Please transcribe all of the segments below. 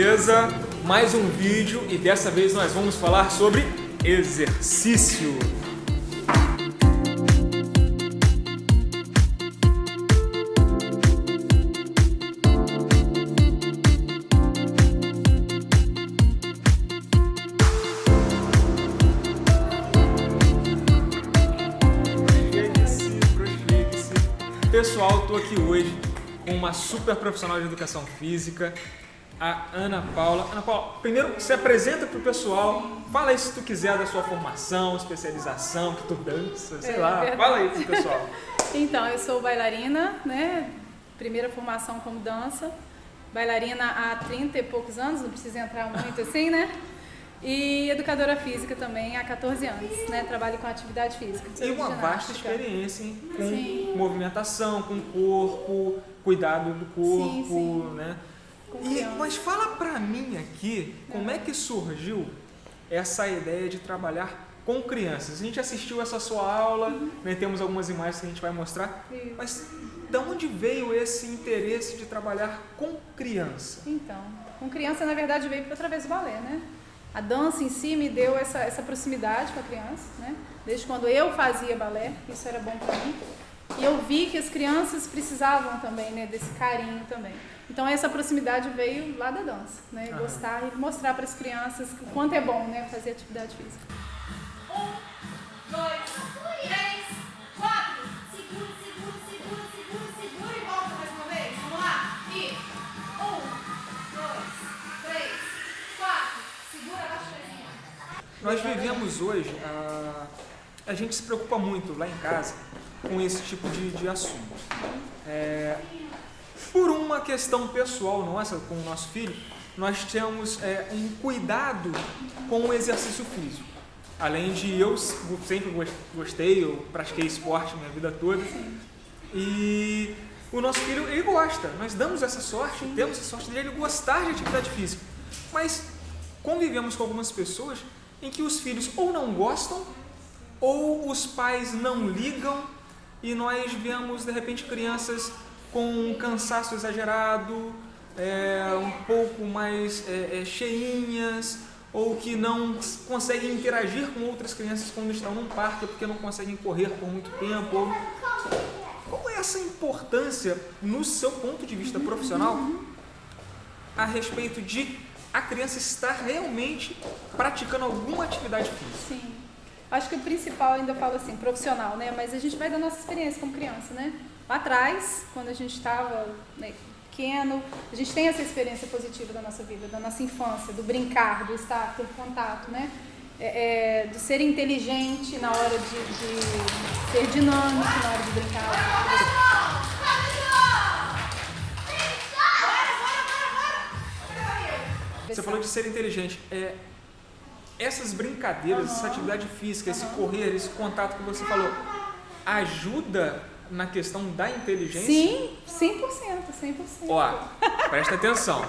beleza? Mais um vídeo e dessa vez nós vamos falar sobre exercício. Pessoal, estou aqui hoje com uma super profissional de educação física, a Ana Paula. Ana Paula, primeiro se apresenta para o pessoal, fala aí se tu quiser da sua formação, especialização, que tu dança, sei lá, verdade. Fala aí pro pessoal. Então, eu sou bailarina, né? Primeira formação como dança, bailarina há 30 e poucos anos, não precisa entrar muito assim, né? E educadora física também há 14 anos, né? Trabalho com atividade física. E uma vasta experiência com movimentação, com o corpo, cuidado do corpo, né? Mas fala pra mim aqui, como é que surgiu essa ideia de trabalhar com crianças? A gente assistiu essa sua aula, né? Temos algumas imagens que a gente vai mostrar, mas de onde veio esse interesse de trabalhar com criança? Então, com criança na verdade veio através do balé, né? A dança em si me deu essa proximidade com a criança, né? Desde quando eu fazia balé, isso era bom para mim. E eu vi que as crianças precisavam também, né, desse carinho também. Então essa proximidade veio lá da dança, né? Gostar e mostrar para as crianças o quanto é bom, né, fazer atividade física. 1, 2, 3, 4. Segura e volta mais uma vez. Vamos lá. E 1, 2, 3, 4. Segura, abaixa o pezinho. Nós vivemos hoje, a gente se preocupa muito lá em casa com esse tipo de assunto. Por uma questão pessoal nossa, com o nosso filho, nós temos um cuidado com o exercício físico. Além de eu sempre gostei, eu pratiquei esporte minha vida toda. E o nosso filho, ele gosta. Nós damos essa sorte, temos a sorte dele gostar de atividade física. Mas convivemos com algumas pessoas em que os filhos ou não gostam, ou os pais não ligam, e nós vemos, de repente, crianças com um cansaço exagerado, um pouco mais cheinhas, ou que não conseguem interagir com outras crianças quando estão num parque, porque não conseguem correr por muito tempo. Qual é essa importância, no seu ponto de vista profissional, a respeito de a criança estar realmente praticando alguma atividade física? Sim. Acho que o principal, ainda falo assim, profissional, né? Mas a gente vai da nossa experiência como criança, né? Lá atrás, quando a gente estava pequeno, a gente tem essa experiência positiva da nossa vida, da nossa infância, do brincar, do estar, ter contato, né? Do ser inteligente na hora de ser dinâmico, na hora de brincar. Você falou de ser inteligente. Essas brincadeiras, essa atividade física, esse correr, esse contato que você falou, ajuda na questão da inteligência? Sim, 100%. Ó, presta atenção.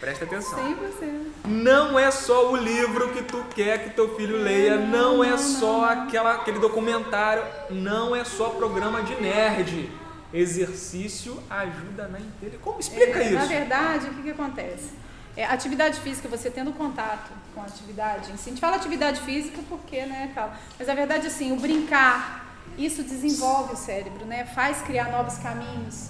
100%. Não é só o livro que tu quer que teu filho leia, não é só aquele documentário, não é só programa de nerd. Exercício ajuda na inteligência. Como explica isso? Na verdade, o que acontece? Atividade física, você tendo contato com a atividade, assim, a gente fala atividade física porque, né, mas na verdade, assim, o brincar, isso desenvolve o cérebro, né, faz criar novos caminhos,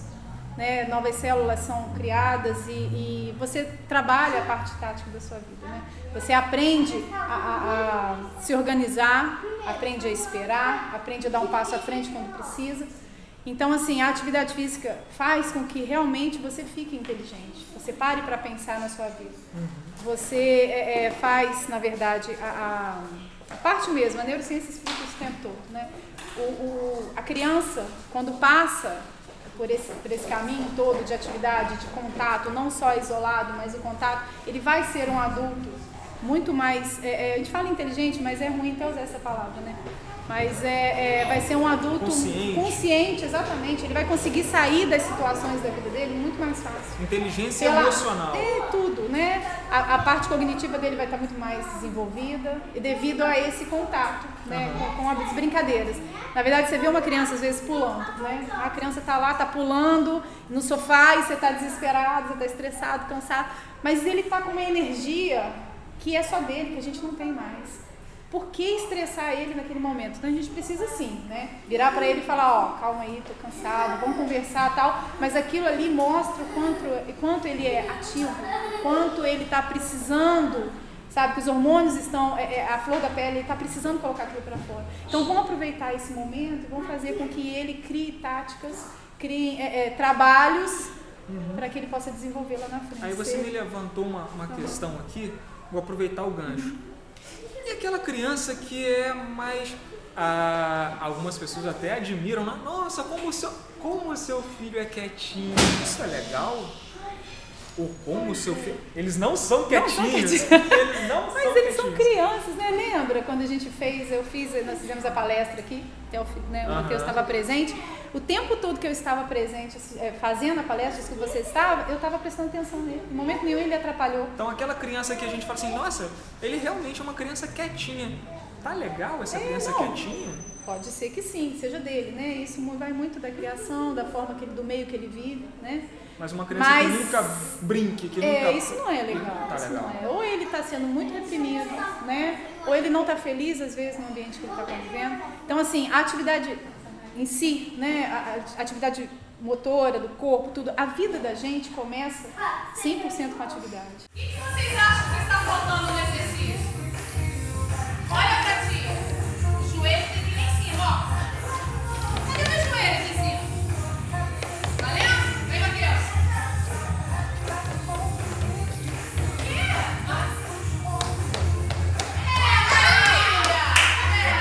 né, novas células são criadas e você trabalha a parte tática da sua vida, né, você aprende a se organizar, aprende a esperar, aprende a dar um passo à frente quando precisa. Então, assim, a atividade física faz com que realmente você fique inteligente. Você pare para pensar na sua vida. Você faz, na verdade, a parte mesmo, a neurociência explica isso o tempo todo, né? A criança, quando passa por esse caminho todo de atividade, de contato, não só isolado, mas o contato, ele vai ser um adulto muito mais, a gente fala inteligente, mas é ruim até usar essa palavra, né? Mas vai ser um adulto consciente, exatamente. Ele vai conseguir sair das situações da vida dele muito mais fácil. Inteligência emocional. Tudo, né? A parte cognitiva dele vai estar muito mais desenvolvida e devido a esse contato, né? Com as brincadeiras. Na verdade, você vê uma criança às vezes pulando, né? A criança tá lá, tá pulando no sofá e você tá desesperado, você tá estressado, cansado. Mas ele tá com uma energia que é só dele, que a gente não tem mais. Por que estressar ele naquele momento? Então a gente precisa sim, né? Virar para ele e falar, ó, calma aí, tô cansado, vamos conversar e tal. Mas aquilo ali mostra o quanto ele é ativo, quanto ele está precisando, sabe? Que os hormônios estão, a flor da pele está precisando colocar aquilo para fora. Então vamos aproveitar esse momento e vamos fazer com que ele crie táticas, crie trabalhos para que ele possa desenvolver lá na frente. Aí você me levantou uma questão aqui, vou aproveitar o gancho. E aquela criança que é mais... algumas pessoas até admiram, né? Nossa, como o seu filho é quietinho. Isso é legal? Ou como o seu filho... Eles não são quietinhos. Mas eles são crianças, né? Lembra quando a gente nós fizemos a palestra aqui, até o Matheus estava presente. O tempo todo que eu estava presente, fazendo a palestra, que você estava, eu estava prestando atenção nele. Em momento nenhum ele atrapalhou. Então aquela criança que a gente fala assim, nossa, ele realmente é uma criança quietinha. Tá legal essa criança quietinha? Pode ser que sim, seja dele, né? Isso vai muito da criação, da forma do meio que ele vive, né? Mas uma criança que nunca brinque, que nunca... Isso não é legal. Tá legal. Não é. Ou ele está sendo muito reprimido, né? Ou ele não está feliz, às vezes, no ambiente que ele está convivendo. Então, assim, a atividade em si, né? A atividade motora do corpo, tudo, a vida da gente começa 100% com a atividade. O que vocês acham que está faltando no exercício? Olha pra ti. O joelho tem que ir lá em cima, ó. Cadê meu joelho aqui em cima? Valeu? Vem, Matheus. Maravilha!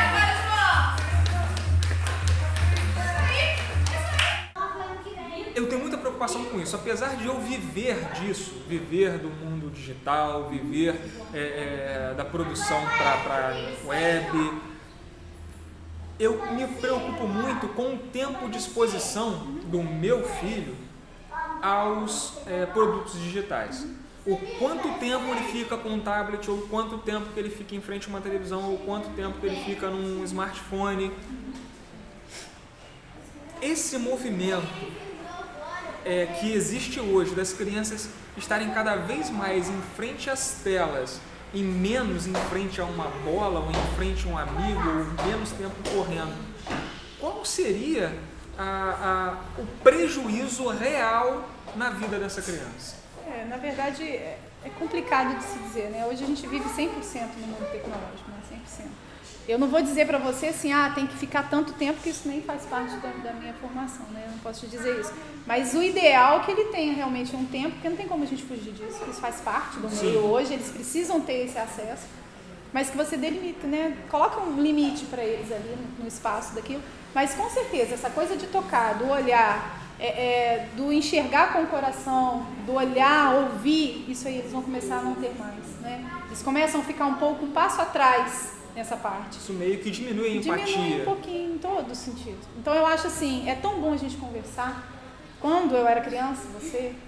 Agora as mãos. Eu tenho muita preocupação com isso, apesar de eu viver disso, viver do mundo digital, viver da produção para web, eu me preocupo muito com o tempo de exposição do meu filho aos produtos digitais. O quanto tempo ele fica com um tablet, ou quanto tempo que ele fica em frente a uma televisão, ou quanto tempo que ele fica num smartphone. Esse movimento que existe hoje das crianças estarem cada vez mais em frente às telas e menos em frente a uma bola ou em frente a um amigo ou menos tempo correndo, qual seria o prejuízo real na vida dessa criança? Na verdade, é complicado de se dizer, né? Hoje a gente vive 100% no mundo tecnológico, né? 100%. Eu não vou dizer para você assim, tem que ficar tanto tempo, que isso nem faz parte da minha formação, né? Eu não posso te dizer isso. Mas o ideal é que ele tenha realmente um tempo, porque não tem como a gente fugir disso, isso faz parte do meio hoje, eles precisam ter esse acesso, mas que você delimite, né? Coloca um limite para eles ali no espaço daquilo, mas com certeza, essa coisa de tocar, do olhar, do enxergar com o coração, do olhar, ouvir, isso aí eles vão começar a não ter mais, né? Eles começam a ficar um passo atrás nessa parte. Isso meio que diminui a empatia. Diminui um pouquinho, em todo sentido. Então eu acho assim, é tão bom a gente conversar. Quando eu era criança,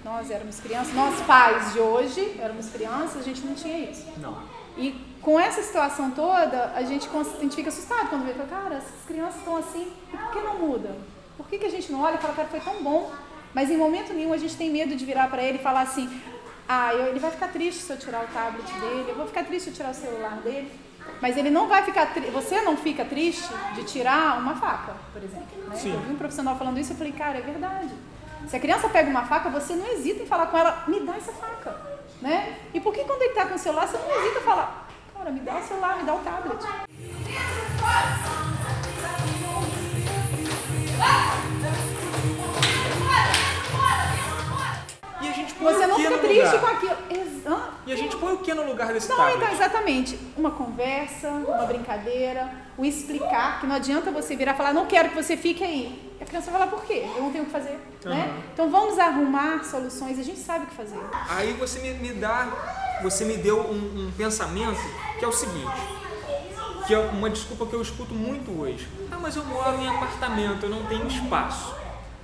nós éramos crianças, nós pais de hoje éramos crianças, a gente não tinha isso. Não. E com essa situação toda, a gente fica assustado quando vê, cara, essas crianças estão assim, e por que não muda? Por que a gente não olha e fala, cara, foi tão bom, mas em momento nenhum a gente tem medo de virar para ele e falar assim, ele vai ficar triste se eu tirar o tablet dele, eu vou ficar triste se eu tirar o celular dele. Mas ele não vai ficar você não fica triste de tirar uma faca, por exemplo, né? Eu vi um profissional falando isso, eu falei, cara, é verdade. Se a criança pega uma faca, você não hesita em falar com ela, me dá essa faca, né? E por que quando ele está com o celular, você não hesita em falar, cara, me dá o celular, me dá o tablet. E a gente põe você não fica triste com aquilo. E a gente põe o que no lugar desse tablet? Então, exatamente. Uma conversa, uma brincadeira, o explicar, que não adianta você virar e falar, não quero que você fique aí. A criança vai falar, por quê? Eu não tenho o que fazer, né? Então vamos arrumar soluções, a gente sabe o que fazer. Aí você me dá você me deu um pensamento que é o seguinte, que é uma desculpa que eu escuto muito hoje. Mas eu moro em apartamento, eu não tenho espaço.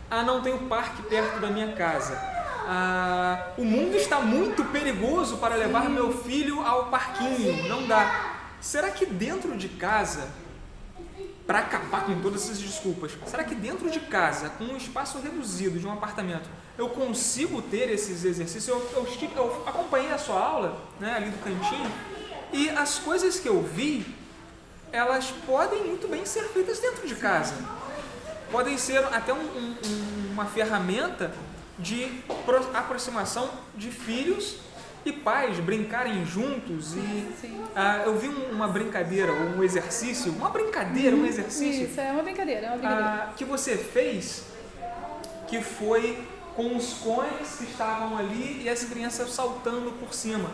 Não tenho parque perto da minha casa. O mundo está muito perigoso para levar meu filho ao parquinho, não dá. Será que dentro de casa, para acabar com todas essas desculpas, será que dentro de casa, com um espaço reduzido de um apartamento, eu consigo ter esses exercícios? Eu acompanhei a sua aula, né, ali do cantinho, e as coisas que eu vi, elas podem muito bem ser feitas dentro de casa. Podem ser até uma ferramenta de aproximação de filhos e pais brincarem juntos. Eu vi uma brincadeira, um exercício, um exercício. Isso, é uma brincadeira. Que você fez, que foi com os cones que estavam ali e as crianças saltando por cima.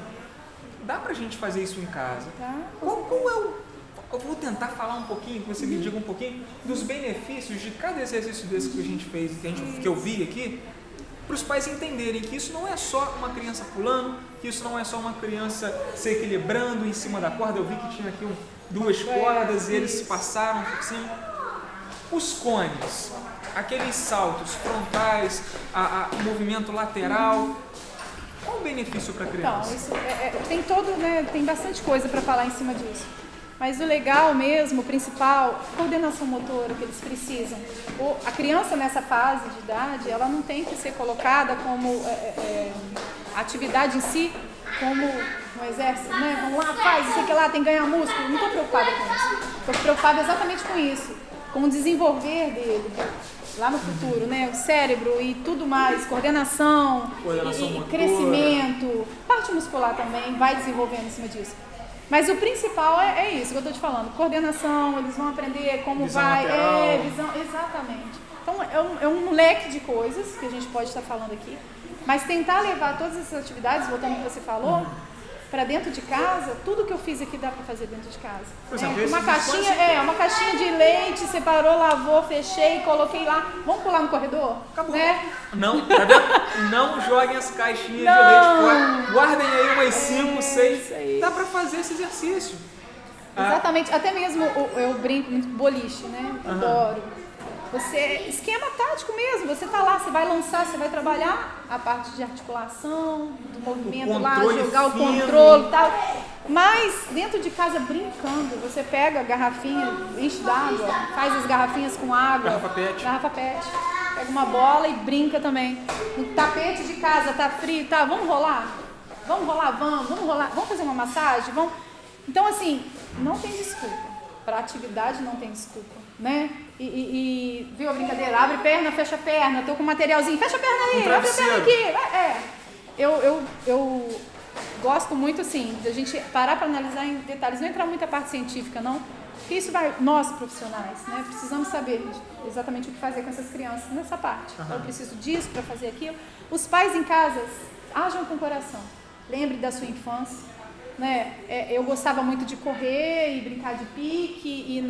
Dá pra gente fazer isso em casa? Tá. Qual é o... Eu vou tentar falar um pouquinho, que você me diga um pouquinho dos benefícios de cada exercício desse que a gente fez, que eu vi aqui, para os pais entenderem que isso não é só uma criança pulando, que isso não é só uma criança se equilibrando em cima da corda. Eu vi que tinha aqui duas cordas e eles passaram por cima. Os cones, aqueles saltos frontais, o movimento lateral, qual o benefício para a criança? Então, isso tem bastante coisa para falar em cima disso. Mas o legal mesmo, o principal, coordenação motora que eles precisam. A criança nessa fase de idade, ela não tem que ser colocada como a atividade em si, como um exército, né? Vamos lá, faz isso aqui lá, tem que ganhar músculo. Não estou preocupada com isso. Estou preocupada exatamente com isso, com o desenvolver dele lá no futuro, né? O cérebro e tudo mais, coordenação e crescimento, parte muscular também vai desenvolvendo em cima disso. Mas o principal é isso que eu estou te falando, coordenação, eles vão aprender como visão vai, lateral. Visão, exatamente. Então é um leque de coisas que a gente pode estar falando aqui, mas tentar levar todas essas atividades, voltando ao que você falou, para dentro de casa, tudo que eu fiz aqui dá para fazer dentro de casa. Por exemplo, Uma caixinha de leite, separou, lavou, fechei, coloquei lá. Vamos pular no corredor? Acabou. Né? Não, tá vendo? Não joguem as caixinhas de leite fora. Guardem aí umas 5, 6. Dá para fazer esse exercício. Exatamente. Até mesmo eu brinco muito boliche, né? Adoro. Esquema tático mesmo, você tá lá, você vai lançar, você vai trabalhar a parte de articulação, do movimento lá, jogar o controle e tal. Mas dentro de casa brincando, você pega a garrafinha, enche d'água, faz as garrafinhas com água. Garrafa pet. Pega uma bola e brinca também. O tapete de casa tá frio, tá? Vamos rolar? Vamos rolar. Vamos fazer uma massagem? Vamos. Então assim, não tem desculpa. Para atividade não tem desculpa, né? Viu a brincadeira? Abre perna, fecha perna, tô com materialzinho, fecha a perna aí, abre a perna aqui. Eu gosto muito, assim, da gente parar para analisar em detalhes, não entrar muito a parte científica, não, porque isso vai, nós profissionais, né? Precisamos saber exatamente o que fazer com essas crianças nessa parte. Eu preciso disso para fazer aquilo. Os pais em casa, ajam com o coração, lembre da sua infância. Né? Eu gostava muito de correr e brincar de pique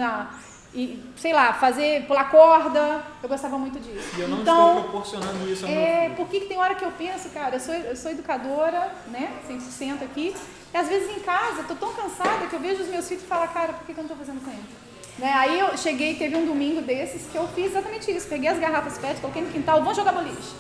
sei lá, pular corda, eu gostava muito disso. E eu não estou proporcionando isso ao meu filho. Porque tem hora que eu penso, cara, eu sou educadora, né, 100% aqui, e às vezes em casa, tô tão cansada que eu vejo os meus filhos e falo, cara, por que eu não tô fazendo com ele? Né? Aí eu cheguei, teve um domingo desses que eu fiz exatamente isso, peguei as garrafas PET, coloquei no quintal, vamos jogar boliche.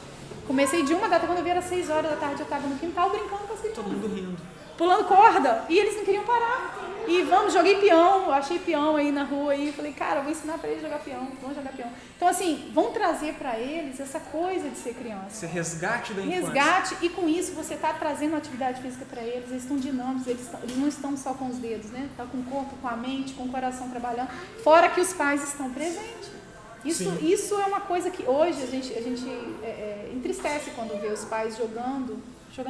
Comecei de uma data, quando eu vi era 6 horas da tarde, eu tava no quintal brincando com as crianças. Todo mundo rindo. Pulando corda, e eles não queriam parar. E joguei peão, achei peão aí na rua, e falei, cara, vou ensinar pra eles a jogar peão, vamos jogar peão. Então assim, vão trazer pra eles essa coisa de ser criança. Esse resgate da infância. Resgate, e com isso você tá trazendo atividade física pra eles, eles estão dinâmicos, eles não estão só com os dedos, né? Tá com o corpo, com a mente, com o coração trabalhando, fora que os pais estão presentes. Isso é uma coisa que hoje a gente entristece quando vê os pais jogando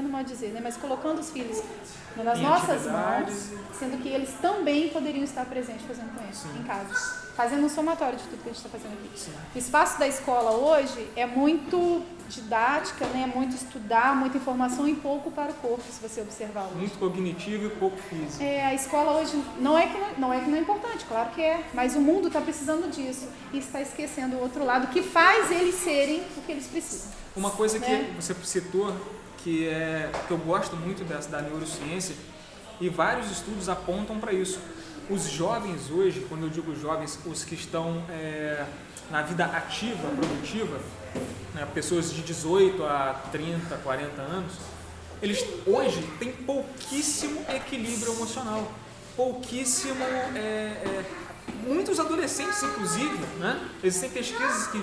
modo dizer, né? Mas colocando os filhos nas nossas mãos, sendo que eles também poderiam estar presentes fazendo com isso, em casa. Fazendo um somatório de tudo que a gente está fazendo aqui. Sim. O espaço da escola hoje é muito didática, né? Muito estudar, muita informação e pouco para o corpo, se você observar hoje. Muito cognitivo e pouco físico. A escola hoje não é que não é importante, claro que é, mas o mundo está precisando disso e está esquecendo o outro lado que faz eles serem o que eles precisam. Uma coisa que você citou, que eu gosto muito da neurociência, e vários estudos apontam para isso. Os jovens hoje, quando eu digo jovens, os que estão na vida ativa, produtiva, né, pessoas de 18 a 30, 40 anos, eles hoje têm pouquíssimo equilíbrio emocional, pouquíssimo... muitos adolescentes, inclusive, né, existem pesquisas que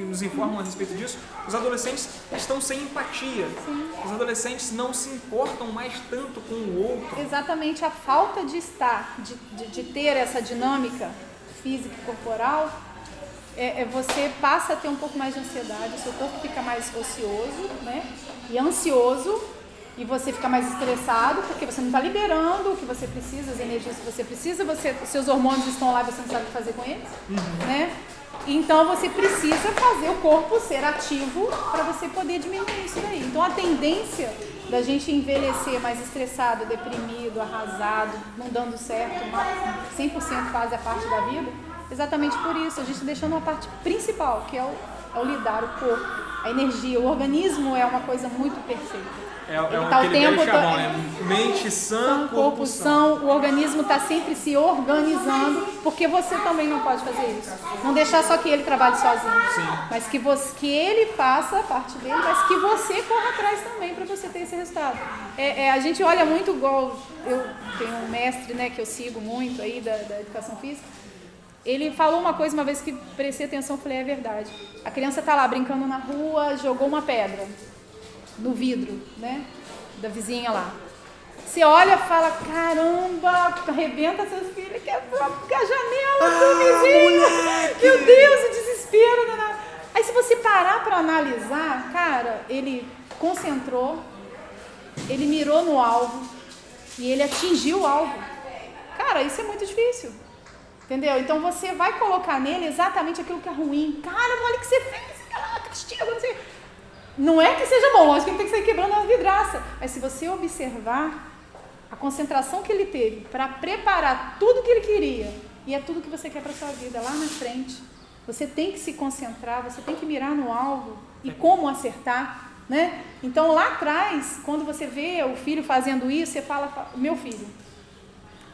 nos informam a respeito disso, os adolescentes estão sem empatia. Sim. Os adolescentes não se importam mais tanto com o outro. Exatamente, a falta de estar, de ter essa dinâmica física e corporal, você passa a ter um pouco mais de ansiedade, o seu corpo fica mais ocioso, né, e ansioso, e você fica mais estressado, porque você não está liberando o que você precisa, as energias que você precisa, os seus hormônios estão lá e você não sabe o que fazer com eles, né? Então você precisa fazer o corpo ser ativo para você poder diminuir isso daí. Então a tendência da gente envelhecer mais estressado, deprimido, arrasado, não dando certo, 100% quase a parte da vida, exatamente por isso, a gente deixando uma parte principal, que é o lidar, o corpo, a energia, o organismo é uma coisa muito perfeita. Aquele velho chavão, né? Mente sã, corpo são. O organismo está sempre se organizando, porque você também não pode fazer isso. Não deixar só que ele trabalhe sozinho. Sim. Mas que ele faça a parte dele, mas que você corra atrás também para você ter esse resultado. A gente olha muito igual, eu tenho um mestre, né, que eu sigo muito aí da educação física. Ele falou uma coisa uma vez que prestei atenção, falei, é verdade. A criança está lá brincando na rua, jogou uma pedra no vidro, né, da vizinha lá. Você olha e fala, caramba, arrebenta seus filhos, quebrou a janela do vizinho, meu Deus, o desespero. Né? Aí se você parar para analisar, cara, ele concentrou, ele mirou no alvo e ele atingiu o alvo. Cara, isso é muito difícil, entendeu? Então você vai colocar nele exatamente aquilo que é ruim. Cara, olha o que você fez, cara, castigo, não sei. Não é que seja bom, lógico que ele tem que sair quebrando a vidraça. Mas se você observar a concentração que ele teve para preparar tudo que ele queria, e é tudo que você quer para sua vida, lá na frente, você tem que se concentrar, você tem que mirar no alvo e como acertar, né? Então lá atrás, quando você vê o filho fazendo isso, você fala, meu filho,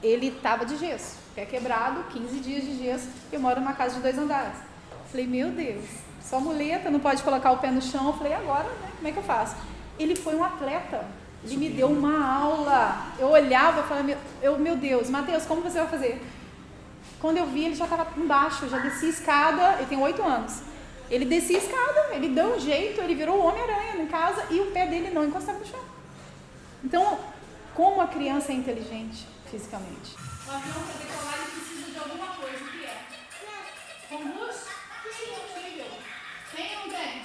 ele estava de gesso, pé quebrado, 15 dias de gesso, eu moro numa casa de 2 andares. Falei, meu Deus, só muleta, não pode colocar o pé no chão. Eu falei, agora, né? Como é que eu faço? Ele foi um atleta. Ele me deu uma aula. Eu olhava e falava, meu Deus, Matheus, como você vai fazer? Quando eu vi, ele já estava embaixo, eu já desci a escada, ele tem 8 anos. Ele descia a escada, ele deu um jeito, ele virou o Homem-Aranha em casa e o pé dele não encostava no chão. Então, como a criança é inteligente fisicamente? O avião para decolar ele precisa de alguma coisa, o que é? Combustível. Tem ou não tem?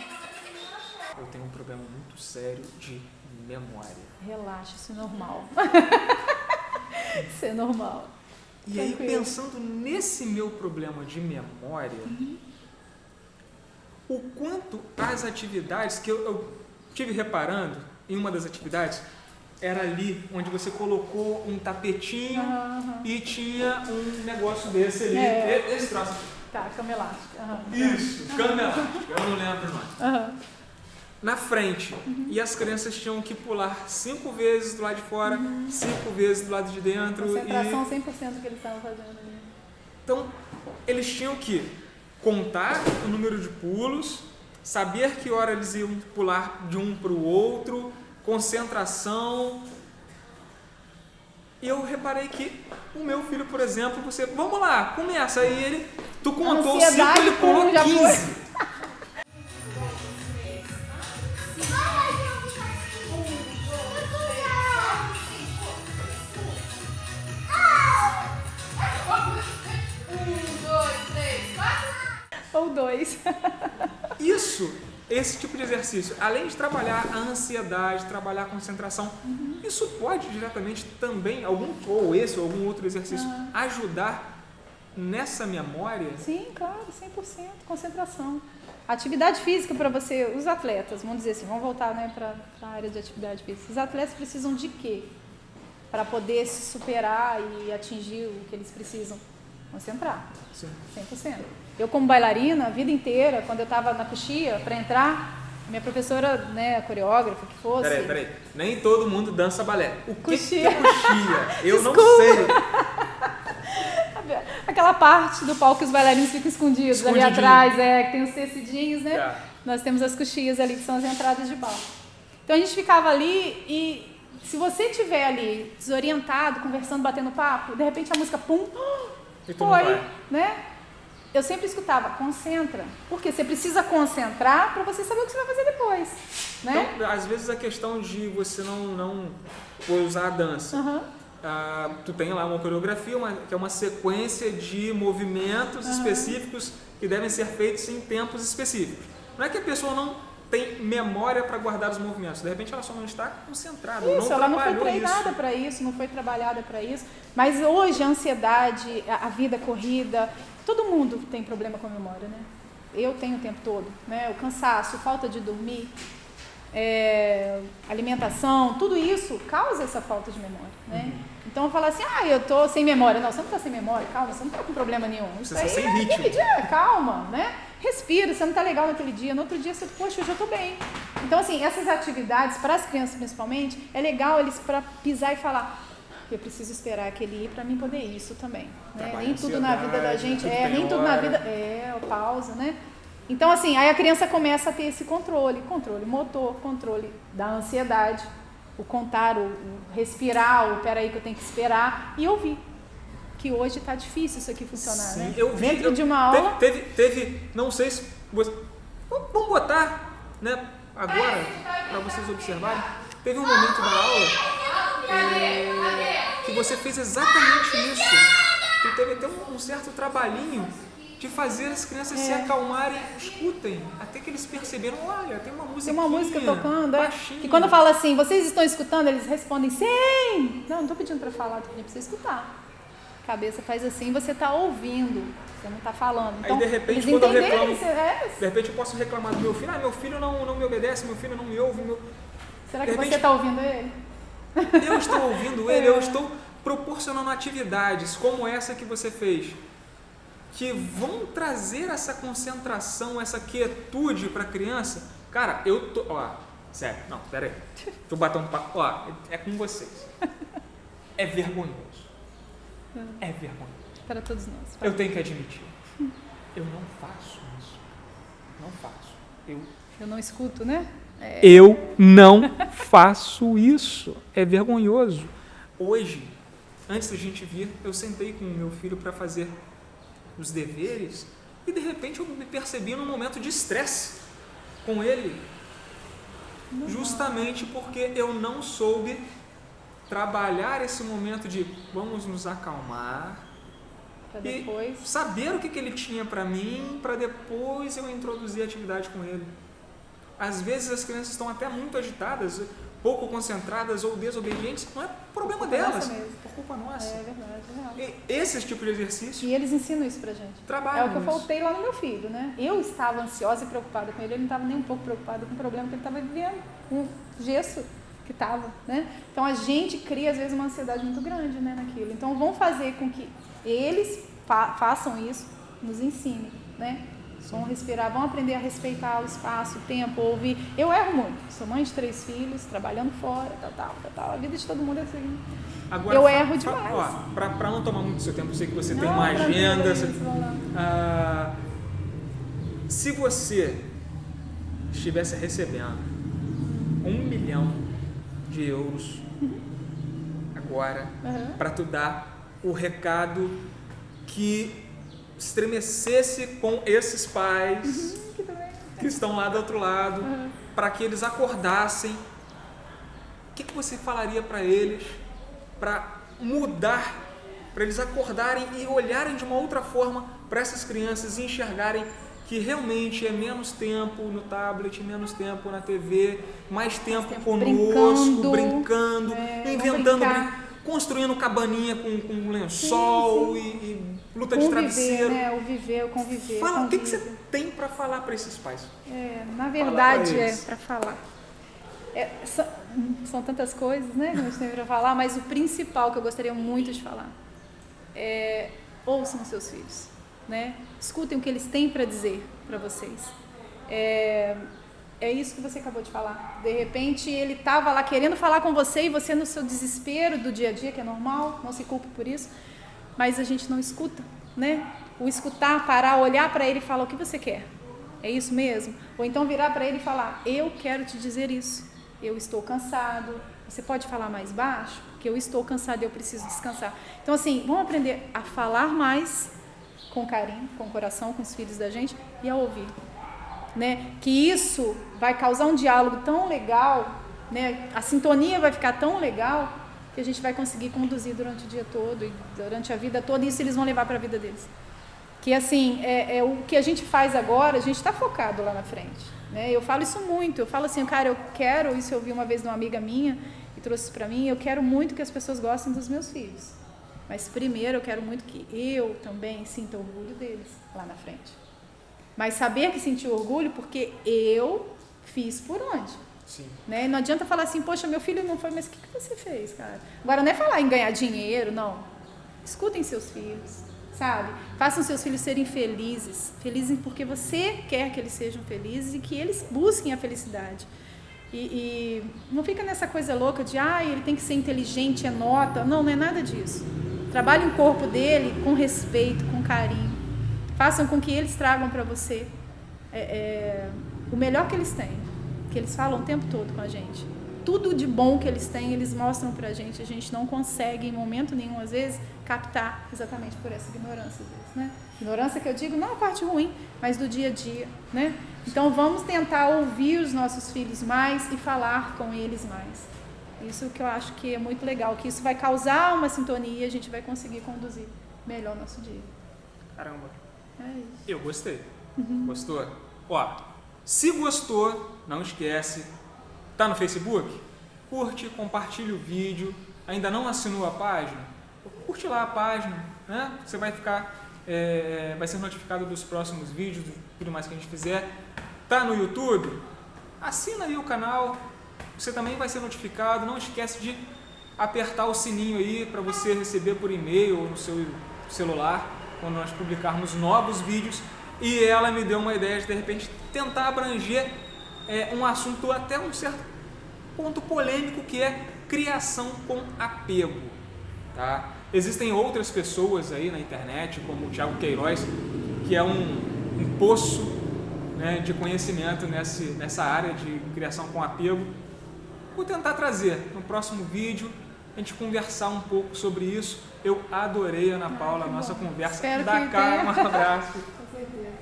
Eu tenho um problema muito sério de memória. Relaxa, isso é normal. Isso é normal. E aí, pensando nesse meu problema de memória, o quanto as atividades que eu tive reparando, em uma das atividades, era ali onde você colocou um tapetinho e tinha um negócio desse ali, esse troço. Tá, cama elástica. Isso, cama elástica, eu não lembro mais. Na frente, e as crianças tinham que pular 5 vezes do lado de fora, 5 vezes do lado de dentro. Concentração 100% que eles estavam fazendo ali. Então, eles tinham que contar o número de pulos, saber que hora eles iam pular de um para o outro, concentração. E eu reparei que o meu filho, por exemplo, vamos lá, começa. Aí tu contou 5, ele pulou 15. Ou 2. Esse tipo de exercício, além de trabalhar a ansiedade, trabalhar a concentração, isso pode diretamente também, algum outro exercício, ajudar nessa memória? Sim, claro, 100%, concentração. Atividade física para você, os atletas, vamos dizer assim, vamos voltar, né, para a área de atividade física. Os atletas precisam de quê? Para poder se superar e atingir o que eles precisam? Concentrar. Sim. 100%. Eu, como bailarina, a vida inteira, quando eu estava na coxia, para entrar minha professora, né, a coreógrafa que fosse... Peraí. Nem todo mundo dança balé. O que Coxia. é coxia? Eu não Desculpa. sei. Aquela parte do palco que os bailarinos ficam escondidos ali atrás, que tem os tecidinhos, né? Tá. Nós temos as coxias ali, que são as entradas de palco. Então a gente ficava ali e se você estiver ali desorientado, conversando, batendo papo, de repente a música pum, E tu não foi, vai. né? Eu sempre escutava, concentra. Porque você precisa concentrar para você saber o que você vai fazer depois, né? Então, às vezes a questão de você não usar a dança. Aham. Tu tem lá uma coreografia, que é uma sequência de movimentos específicos que devem ser feitos em tempos específicos. Não é que a pessoa não tem memória para guardar os movimentos, de repente ela só não está concentrada, Isso, ela não foi trabalhou treinada para isso, não foi trabalhada para isso. Mas hoje a ansiedade, a vida corrida, todo mundo tem problema com a memória, né? Eu tenho o tempo todo, né? O cansaço, falta de dormir, alimentação, tudo isso causa essa falta de memória, né? Então eu falo assim, eu tô sem memória. Não, você não tá sem memória, calma, você não tá com problema nenhum. Isso Você aí está sem é ritmo. aquele dia, calma, né? Respira, você não tá legal naquele dia, no outro dia você, poxa, hoje eu tô bem. Então assim, essas atividades, para as crianças principalmente, é legal eles para pisar e falar, eu preciso esperar aquele ir para mim poder isso também, né? Trabalha Nem tudo na vida da gente, tudo tem nem tudo na hora. vida, pausa, né? Então assim, aí a criança começa a ter esse controle motor, controle da ansiedade, o contar, o respirar, o peraí que eu tenho que esperar e ouvir. Que hoje está difícil isso aqui funcionar, Sim, né? eu vi, Dentro de uma aula... Teve, não sei se... Vamos botar, né, agora, para vocês observarem. Teve um momento da aula que você fez exatamente isso. Que teve até um certo trabalhinho de fazer as crianças se acalmarem, escutem, até que eles perceberam, olha, tem uma música. Tem uma música tocando, baixinho. que quando fala assim, vocês estão escutando, eles respondem sim. Não estou pedindo para falar, estou pedindo para você escutar. A cabeça faz assim, você está ouvindo, você não está falando. Então, aí de repente, eles quando eu entenderem, reclamo, de repente eu posso reclamar do meu filho, meu filho não me obedece, meu filho não me ouve. Será de que repente, você está ouvindo ele? Eu estou ouvindo ele, eu estou proporcionando atividades como essa que você fez, que vão trazer essa concentração, essa quietude para a criança. Cara, eu tô... sério, não, pera aí. Tô batendo papo. É com vocês. É vergonhoso. É vergonhoso. Para todos nós. Eu tenho que admitir. Eu não faço isso. Não faço. Eu não escuto, né? Eu não faço isso. É vergonhoso. Hoje, antes da gente vir, eu sentei com o meu filho para fazer os deveres e de repente eu me percebi num momento de estresse com ele, justamente porque eu não soube trabalhar esse momento de vamos nos acalmar Depois. e saber o que ele tinha para mim, para depois eu introduzir a atividade com ele. Às vezes as crianças estão até muito agitadas, pouco concentradas ou desobedientes, não é problema delas, por culpa nossa. É verdade. Esse tipo de exercício. E eles ensinam isso pra gente. Trabalham É o que eu nisso. faltei lá no meu filho, né? Eu estava ansiosa e preocupada com ele não estava nem um pouco preocupado com o problema que ele estava vivendo, com o gesso que estava, né? Então a gente cria às vezes uma ansiedade muito grande, né, naquilo. Então vão fazer com que eles façam isso, nos ensinem, né? Vão respirar, vão aprender a respeitar o espaço, o tempo, ouvir. Eu erro muito, sou mãe de 3 filhos, trabalhando fora, tal. A vida de todo mundo é assim. Agora, eu erro demais. Para não tomar muito do seu tempo, eu sei que você tem Não, uma tranquilo, agenda. é isso, vamos lá. Se você estivesse recebendo 1 milhão de euros agora para tu dar o recado que estremecesse com esses pais que estão lá do outro lado, para que eles acordassem, o que você falaria para eles para mudar, para eles acordarem e olharem de uma outra forma para essas crianças e enxergarem que realmente é menos tempo no tablet, menos tempo na TV, mais tempo conosco, brincando, inventando, construindo cabaninha com lençol e luta de travesseiro. Né? O conviver. Fala, o que você tem para falar para esses pais? Na verdade, para falar. São tantas coisas, né, que a gente tem para falar, mas o principal que eu gostaria muito de falar é ouçam os seus filhos, né? Escutem o que eles têm para dizer para vocês. É é isso que você acabou de falar. De repente ele estava lá querendo falar com você e você no seu desespero do dia a dia, que é normal, não se culpe por isso, mas a gente não escuta, né? O escutar, parar, olhar para ele e falar o que você quer. É isso mesmo? Ou então virar para ele e falar, eu quero te dizer isso, eu estou cansado. Você pode falar mais baixo? Porque eu estou cansado e eu preciso descansar. Então assim, vamos aprender a falar mais com carinho, com o coração, com os filhos da gente e a ouvir. Né? Que isso vai causar um diálogo tão legal, né? A sintonia vai ficar tão legal que a gente vai conseguir conduzir durante o dia todo e durante a vida toda, e isso eles vão levar para a vida deles. Que assim, é o que a gente faz agora, a gente está focado lá na frente, né? Eu falo isso muito, eu falo assim, cara, eu quero, isso eu vi uma vez de uma amiga minha e trouxe isso para mim, eu quero muito que as pessoas gostem dos meus filhos, mas primeiro eu quero muito que eu também sinta orgulho deles lá na frente. Mas saber que sentiu orgulho porque eu fiz por onde. Sim. Né? Não adianta falar assim, poxa, meu filho não foi, mas o que você fez, cara? Agora não é falar em ganhar dinheiro, não. Escutem seus filhos, sabe? Façam seus filhos serem felizes. Felizes porque você quer que eles sejam felizes e que eles busquem a felicidade. E não fica nessa coisa louca de, ele tem que ser inteligente, é nota. Não, não é nada disso. Trabalhe o corpo dele com respeito, com carinho. Façam com que eles tragam para você o melhor que eles têm, que eles falam o tempo todo com a gente. Tudo de bom que eles têm, eles mostram para a gente não consegue em momento nenhum, às vezes, captar exatamente por essa ignorância, às vezes, né? Ignorância que eu digo, não a parte ruim, mas do dia a dia, né? Então vamos tentar ouvir os nossos filhos mais e falar com eles mais. Isso que eu acho que é muito legal, que isso vai causar uma sintonia e a gente vai conseguir conduzir melhor o nosso dia. Caramba. É isso. Eu gostei. Gostou? Ó, se gostou, não esquece, tá no Facebook? Curte, compartilha o vídeo. Ainda não assinou a página? Curte lá a página, né? Você vai ficar, vai ser notificado dos próximos vídeos, de tudo mais que a gente fizer. Tá no YouTube? Assina aí o canal. Você também vai ser notificado. Não esquece de apertar o sininho aí para você receber por e-mail ou no seu celular quando nós publicarmos novos vídeos. E ela me deu uma ideia de repente tentar abranger um assunto até um certo ponto polêmico, que é criação com apego, tá? Existem outras pessoas aí na internet, como o Thiago Queiroz, que é um poço, né, de conhecimento nessa área de criação com apego. Vou tentar trazer no próximo vídeo, a gente conversar um pouco sobre isso. Eu adorei, Ana Paula, a nossa conversa. Espero Dá que cá tenha. um abraço. Com certeza.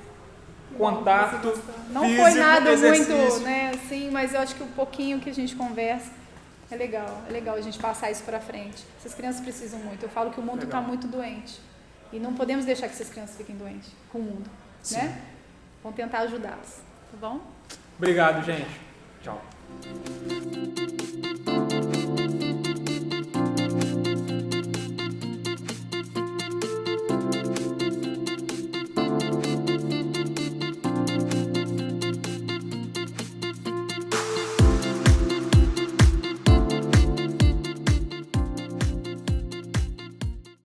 Contato Não físico, foi nada exercício. muito, né, assim, mas eu acho que o pouquinho que a gente conversa é legal a gente passar isso pra frente. Essas crianças precisam muito. Eu falo que o mundo está muito doente e não podemos deixar que essas crianças fiquem doentes com o mundo, né? Vamos tentar ajudá-las, tá bom? Obrigado, gente. Tchau.